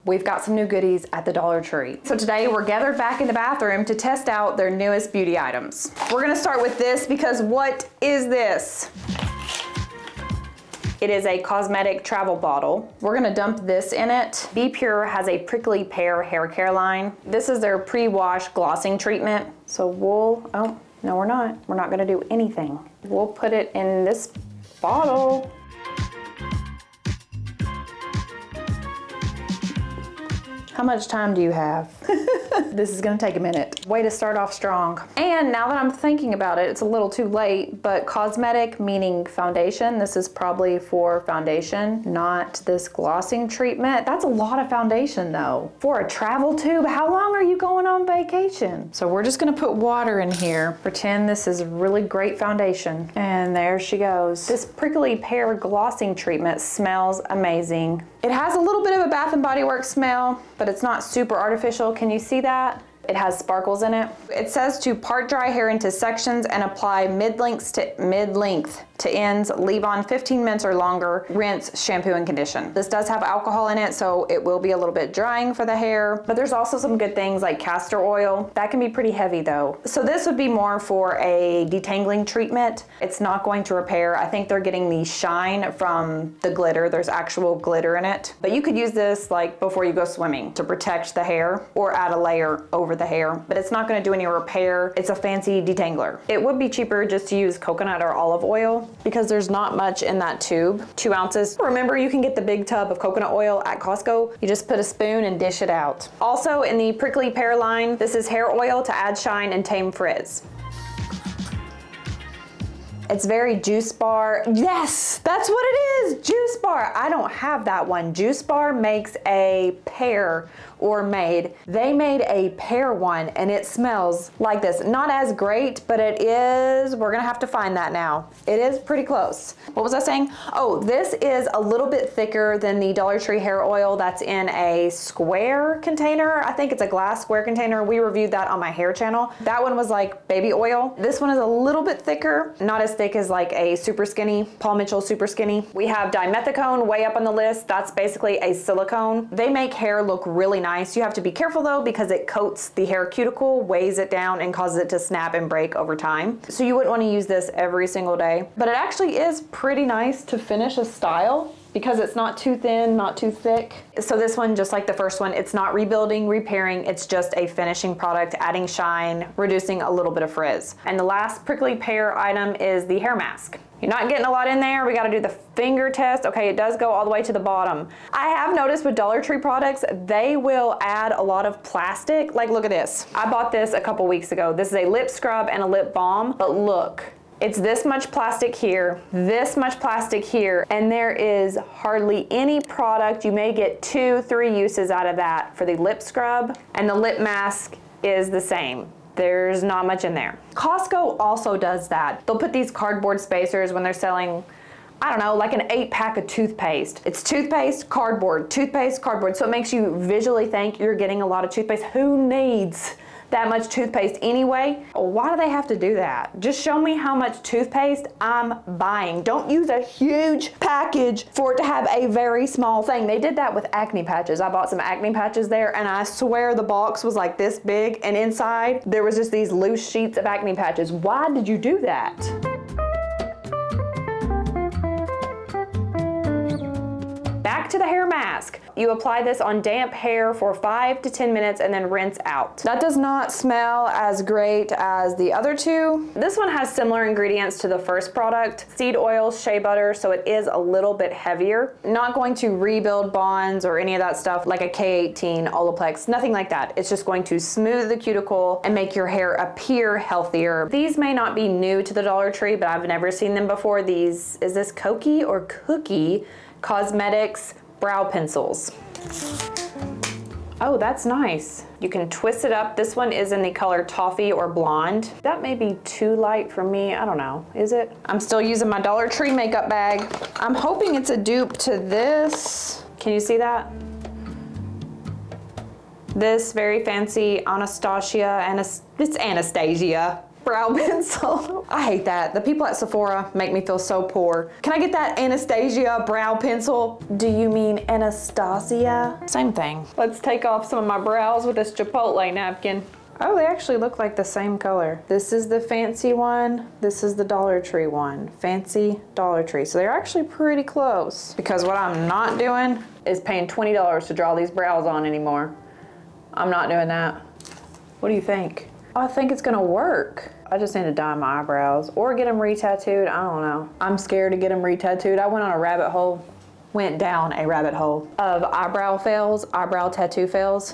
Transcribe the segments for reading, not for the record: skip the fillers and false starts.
we've got some new goodies at the Dollar Tree. So today we're gathered back in the bathroom to test out their newest beauty items. We're gonna start with this because what is this? It is a cosmetic travel bottle. We're gonna dump this in it. Be Pure has a prickly pear hair care line. This is their pre-wash glossing treatment. So we'll, oh, no we're not. We're not gonna do anything. We'll put it in this bottle. How much time do you have? This is gonna take a minute. Way to start off strong. And now that I'm thinking about it, it's a little too late, but cosmetic meaning foundation. This is probably for foundation, not this glossing treatment. That's a lot of foundation though. For a travel tube, how long are you going on vacation? So we're just gonna put water in here. Pretend this is really great foundation. And there she goes. This prickly pear glossing treatment smells amazing. It has a little bit of a Bath & Body Works smell, but it's not super artificial. Can you see that? It has sparkles in it. It says to part dry hair into sections and apply mid-length to ends, leave on 15 minutes or longer, rinse, shampoo, and condition. This does have alcohol in it, so it will be a little bit drying for the hair, but there's also some good things like castor oil. That can be pretty heavy though. So this would be more for a detangling treatment. It's not going to repair. I think they're getting the shine from the glitter. There's actual glitter in it, but you could use this like before you go swimming to protect the hair or add a layer over the hair, but it's not gonna do any repair. It's a fancy detangler. It would be cheaper just to use coconut or olive oil because there's not much in that tube. 2 ounces. Remember, you can get the big tub of coconut oil at Costco. You just put a spoon and dish it out. Also in the prickly pear line, this is hair oil to add shine and tame frizz. It's very juice bar. Yes, that's what it is, juice bar. I don't have that one. Juice Bar makes a pear or made. They made a pear one and it smells like this. Not as great, but it is, we're gonna have to find that now. It is pretty close. What was I saying? Oh, this is a little bit thicker than the Dollar Tree hair oil that's in a square container. I think it's a glass square container. We reviewed that on my hair channel. That one was like baby oil. This one is a little bit thicker, not as thick as like a super skinny, Paul Mitchell super skinny. We have dimethicone way up on the list. That's basically a silicone. They make hair look really nice. You have to be careful though because it coats the hair cuticle, weighs it down, and causes it to snap and break over time. So you wouldn't want to use this every single day, but it actually is pretty nice to finish a style because it's not too thin, not too thick. So this one, just like the first one, it's not rebuilding, repairing, it's just a finishing product, adding shine, reducing a little bit of frizz. And the last prickly pear item is the hair mask. You're not getting a lot in there. We got to do the finger test. Okay, it does go all the way to the bottom. I have noticed with Dollar Tree products, they will add a lot of plastic. Like, look at this. I bought this a couple weeks ago. This is a lip scrub and a lip balm, but look. It's this much plastic here, this much plastic here, and there is hardly any product. You may get 2-3 uses out of that for the lip scrub, and the lip mask is the same. There's not much in there. Costco also does that. They'll put these cardboard spacers when they're selling, I don't know, like an 8-pack of toothpaste. It's toothpaste, cardboard, toothpaste, cardboard. So it makes you visually think you're getting a lot of toothpaste. Who needs that much toothpaste anyway? Why do they have to do that? Just show me how much toothpaste I'm buying. Don't use a huge package for it to have a very small thing. They did that with acne patches. I bought some acne patches there and I swear the box was like this big and inside there was just these loose sheets of acne patches. Why did you do that? Back to the hair mask. You apply this on damp hair for 5 to 10 minutes and then rinse out. That does not smell as great as the other two. This one has similar ingredients to the first product, seed oil, shea butter, so it is a little bit heavier. Not going to rebuild bonds or any of that stuff like a K18, Olaplex, nothing like that. It's just going to smooth the cuticle and make your hair appear healthier. These may not be new to the Dollar Tree, but I've never seen them before. These, is this Koki or Cookie Cosmetics brow pencils. Oh, that's nice. You can twist it up. This one is in the color toffee or blonde. That may be too light for me. I don't know. Is it? I'm still using my Dollar Tree makeup bag. I'm hoping it's a dupe to this. Can you see that? This very fancy Anastasia, it's Anastasia brow pencil. I hate that. The people at Sephora make me feel so poor. Can I get that Anastasia brow pencil? Do you mean Anastasia? Same thing. Let's take off some of my brows with this Chipotle napkin. Oh, they actually look like the same color. This is the fancy one. This is the Dollar Tree one. Fancy Dollar Tree. So they're actually pretty close. Because what I'm not doing is paying $20 to draw these brows on anymore. I'm not doing that. What do you think? Oh, I think it's gonna work. I just need to dye my eyebrows or get them re-tattooed. I don't know. I'm scared to get them re-tattooed. I went on a rabbit hole, went down a rabbit hole of eyebrow fails, eyebrow tattoo fails.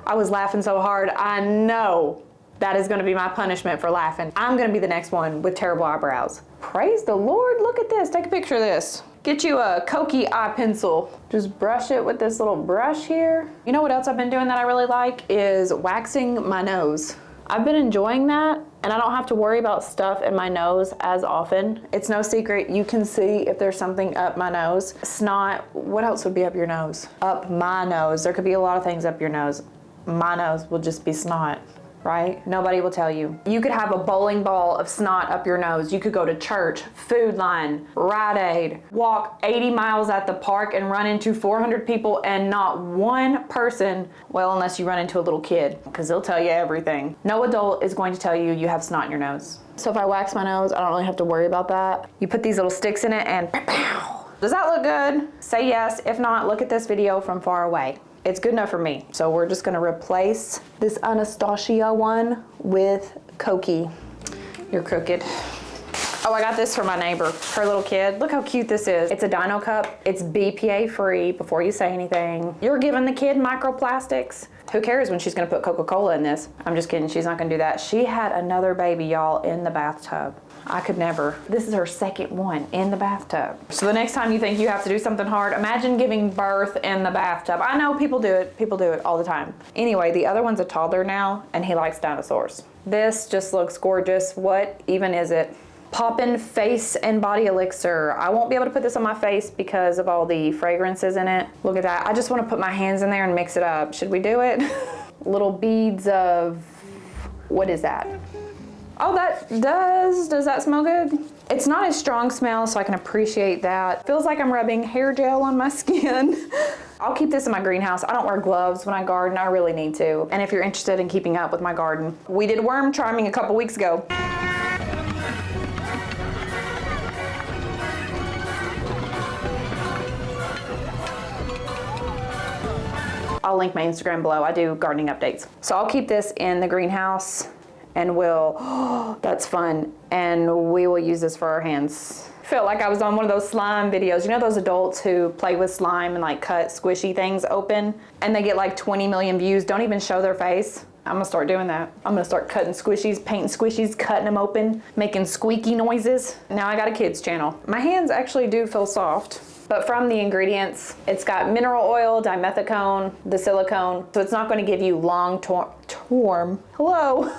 I was laughing so hard. I know that is gonna be my punishment for laughing. I'm gonna be the next one with terrible eyebrows. Praise the Lord, look at this. Take a picture of this. Get you a Koki eye pencil. Just brush it with this little brush here. You know what else I've been doing that I really like is waxing my nose. I've been enjoying that, and I don't have to worry about stuff in my nose as often. It's no secret, you can see if there's something up my nose. Snot, what else would be up your nose? Up my nose. There could be a lot of things up your nose. My nose will just be snot, right? Nobody will tell you. You could have a bowling ball of snot up your nose. You could go to church, Food Line, Rite Aid, walk 80 miles at the park and run into 400 people and not one person, well, unless you run into a little kid, because they'll tell you everything. No adult is going to tell you you have snot in your nose. So if I wax my nose, I don't really have to worry about that. You put these little sticks in it and pow. Does that look good? Say yes. If not, look at this video from far away. It's good enough for me. So we're just gonna replace this Anastasia one with Koki. You're crooked. Oh, I got this for my neighbor, her little kid. Look how cute this is. It's a dino cup. It's BPA free before you say anything. You're giving the kid microplastics. Who cares when she's gonna put Coca-Cola in this? I'm just kidding, she's not gonna do that. She had another baby, y'all, in the bathtub. I could never. This is her second one in the bathtub. So the next time you think you have to do something hard, imagine giving birth in the bathtub. I know people do it. People do it all the time. Anyway, the other one's a toddler now, and he likes dinosaurs. This just looks gorgeous. What even is it? Poppin face and body elixir. I won't be able to put this on my face because of all the fragrances in it. Look at that. I just want to put my hands in there and mix it up. Should we do it? Little beads of, what is that? Oh, does that smell good? It's not a strong smell, so I can appreciate that. Feels like I'm rubbing hair gel on my skin. I'll keep this in my greenhouse. I don't wear gloves when I garden. I really need to. And if you're interested in keeping up with my garden, we did worm charming a couple weeks ago. I'll link my Instagram below. I do gardening updates. So I'll keep this in the greenhouse and we'll, that's fun. And we will use this for our hands. Felt like I was on one of those slime videos. You know those adults who play with slime and like cut squishy things open and they get like 20 million views, don't even show their face? I'm gonna start doing that. I'm gonna start cutting squishies, painting squishies, cutting them open, making squeaky noises. Now I got a kids channel. My hands actually do feel soft. But from the ingredients, it's got mineral oil, dimethicone, the silicone, so it's not going to give you long-term, hello,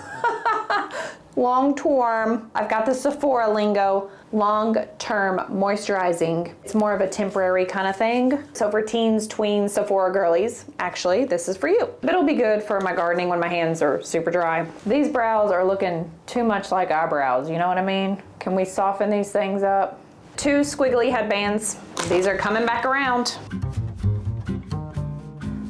long-term, I've got the Sephora lingo, long-term moisturizing. It's more of a temporary kind of thing. So for teens, tweens, Sephora girlies, actually, this is for you. But it'll be good for my gardening when my hands are super dry. These brows are looking too much like eyebrows, you know what I mean? Can we soften these things up? 2 squiggly headbands. These are coming back around.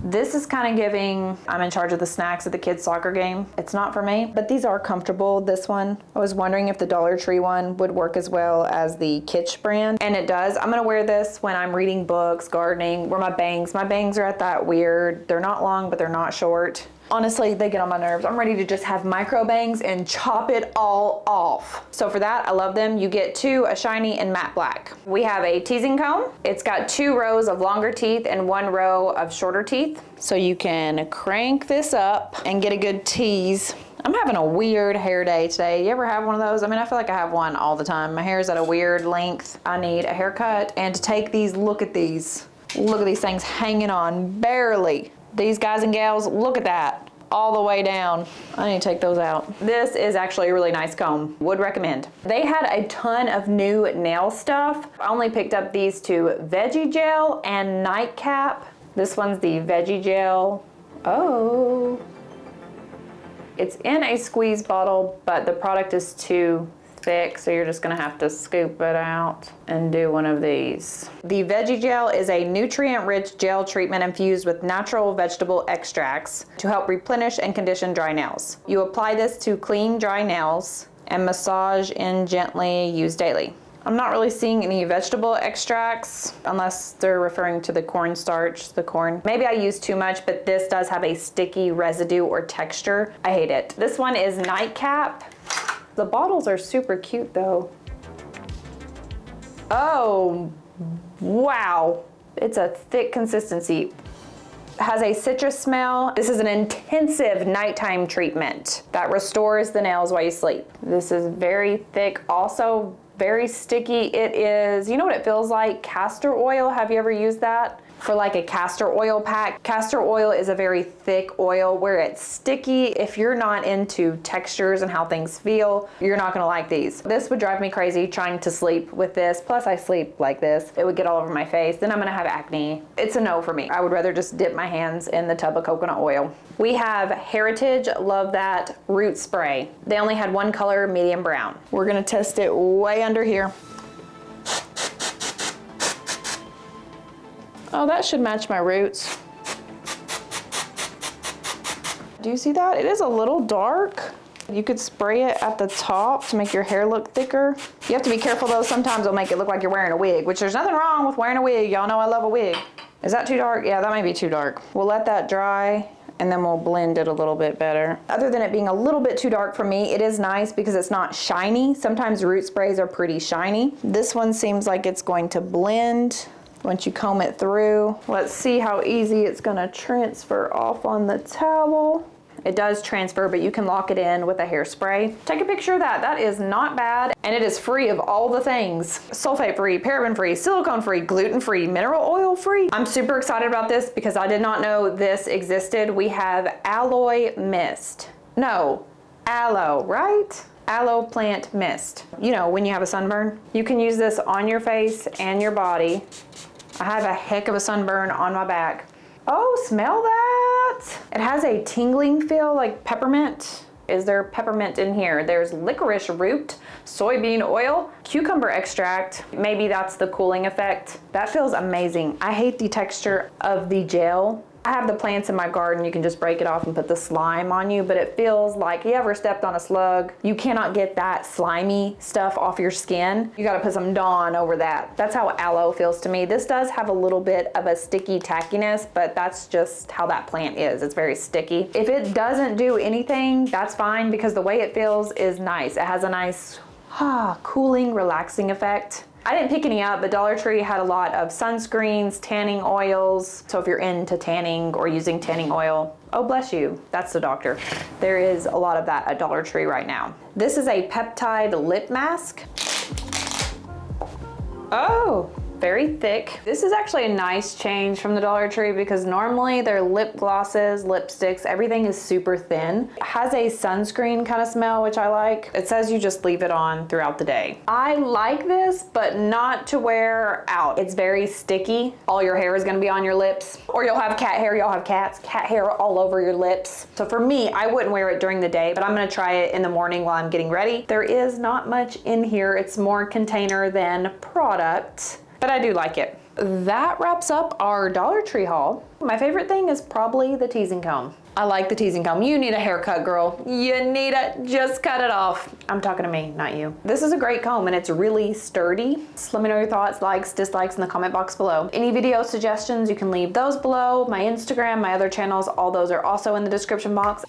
This is kind of giving, I'm in charge of the snacks at the kids' soccer game. It's not for me, but these are comfortable. This one, I was wondering if the Dollar Tree one would work as well as the Kitsch brand, and it does. I'm gonna wear this when I'm reading books, gardening, wear my bangs. My bangs are at that weird, they're not long, but they're not short. Honestly, they get on my nerves. I'm ready to just have micro bangs and chop it all off. So for that, I love them. You get 2, a shiny and matte black. We have a teasing comb. It's got 2 rows of longer teeth and 1 row of shorter teeth. So you can crank this up and get a good tease. I'm having a weird hair day today. You ever have one of those? I mean, I feel like I have one all the time. My hair is at a weird length. I need a haircut. And to take these, look at these. Look at these things hanging on, barely. These guys and gals, look at that, all the way down. I need to take those out. This is actually a really nice comb, would recommend. They had a ton of new nail stuff. I only picked up these 2, veggie gel and nightcap. This one's the veggie gel. Oh. It's in a squeeze bottle, but the product is too thick, so you're just gonna have to scoop it out and do one of these. The veggie gel is a nutrient-rich gel treatment infused with natural vegetable extracts to help replenish and condition dry nails. You apply this to clean dry nails and massage in gently, use daily. I'm not really seeing any vegetable extracts unless they're referring to the cornstarch, the corn. Maybe I use too much, but this does have a sticky residue or texture. I hate it. This one is Nightcap. The bottles are super cute though. Oh, wow. It's a thick consistency. Has a citrus smell. This is an intensive nighttime treatment that restores the nails while you sleep. This is very thick, also very sticky. It is, you know what it feels like? Castor oil. Have you ever used that? For like a castor oil pack. Castor oil is a very thick oil where it's sticky. If you're not into textures and how things feel, you're not gonna like these. This would drive me crazy trying to sleep with this. Plus I sleep like this. It would get all over my face. Then I'm gonna have acne. It's a no for me. I would rather just dip my hands in the tub of coconut oil. We have Heritage Love That Root Spray. They only had one color, medium brown. We're gonna test it way under here. Oh, that should match my roots. Do you see that? It is a little dark. You could spray it at the top to make your hair look thicker. You have to be careful though, sometimes it'll make it look like you're wearing a wig, which there's nothing wrong with wearing a wig. Y'all know I love a wig. Is that too dark? Yeah, that might be too dark. We'll let that dry and then we'll blend it a little bit better. Other than it being a little bit too dark for me, it is nice because it's not shiny. Sometimes root sprays are pretty shiny. This one seems like it's going to blend once you comb it through. Let's see how easy it's gonna transfer off on the towel. It does transfer, but you can lock it in with a hairspray. Take a picture of that. That is not bad. And it is free of all the things. Sulfate-free, paraben-free, silicone-free, gluten-free, mineral oil-free. I'm super excited about this because I did not know this existed. We have aloe mist. No, aloe, right? Aloe plant mist. You know, when you have a sunburn, you can use this on your face and your body. I have a heck of a sunburn on my back. Oh, smell that. It has a tingling feel like peppermint. Is there peppermint in here? There's licorice root, soybean oil, cucumber extract. Maybe that's the cooling effect. That feels amazing. I hate the texture of the gel. I have the plants in my garden. You can just break it off and put the slime on you, but it feels like you ever stepped on a slug. You cannot get that slimy stuff off your skin. You gotta put some Dawn over that. That's how aloe feels to me. This does have a little bit of a sticky tackiness, but that's just how that plant is. It's very sticky. If it doesn't do anything, that's fine because the way it feels is nice. It has a nice cooling, relaxing effect. I didn't pick any up, but Dollar Tree had a lot of sunscreens, tanning oils. So if you're into tanning or using tanning oil, oh bless you, that's the doctor. There is a lot of that at Dollar Tree right now. This is a peptide lip mask. Oh, very thick. This is actually a nice change from the Dollar Tree because normally their lip glosses, lipsticks, everything is super thin. It has a sunscreen kind of smell, which I like. It says you just leave it on throughout the day. I like this, but not to wear out. It's very sticky. All your hair is gonna be on your lips, or you'll have cat hair, y'all have cats, cat hair all over your lips. So for me, I wouldn't wear it during the day, but I'm gonna try it in the morning while I'm getting ready. There is not much in here. It's more container than product. But I do like it. That wraps up our Dollar Tree haul. My favorite thing is probably the teasing comb. I like the teasing comb. You need a haircut, girl. You need it. Just cut it off. I'm talking to me, not you. This is a great comb and it's really sturdy. Just let me know your thoughts, likes, dislikes in the comment box below. Any video suggestions, you can leave those below. My Instagram, my other channels, all those are also in the description box.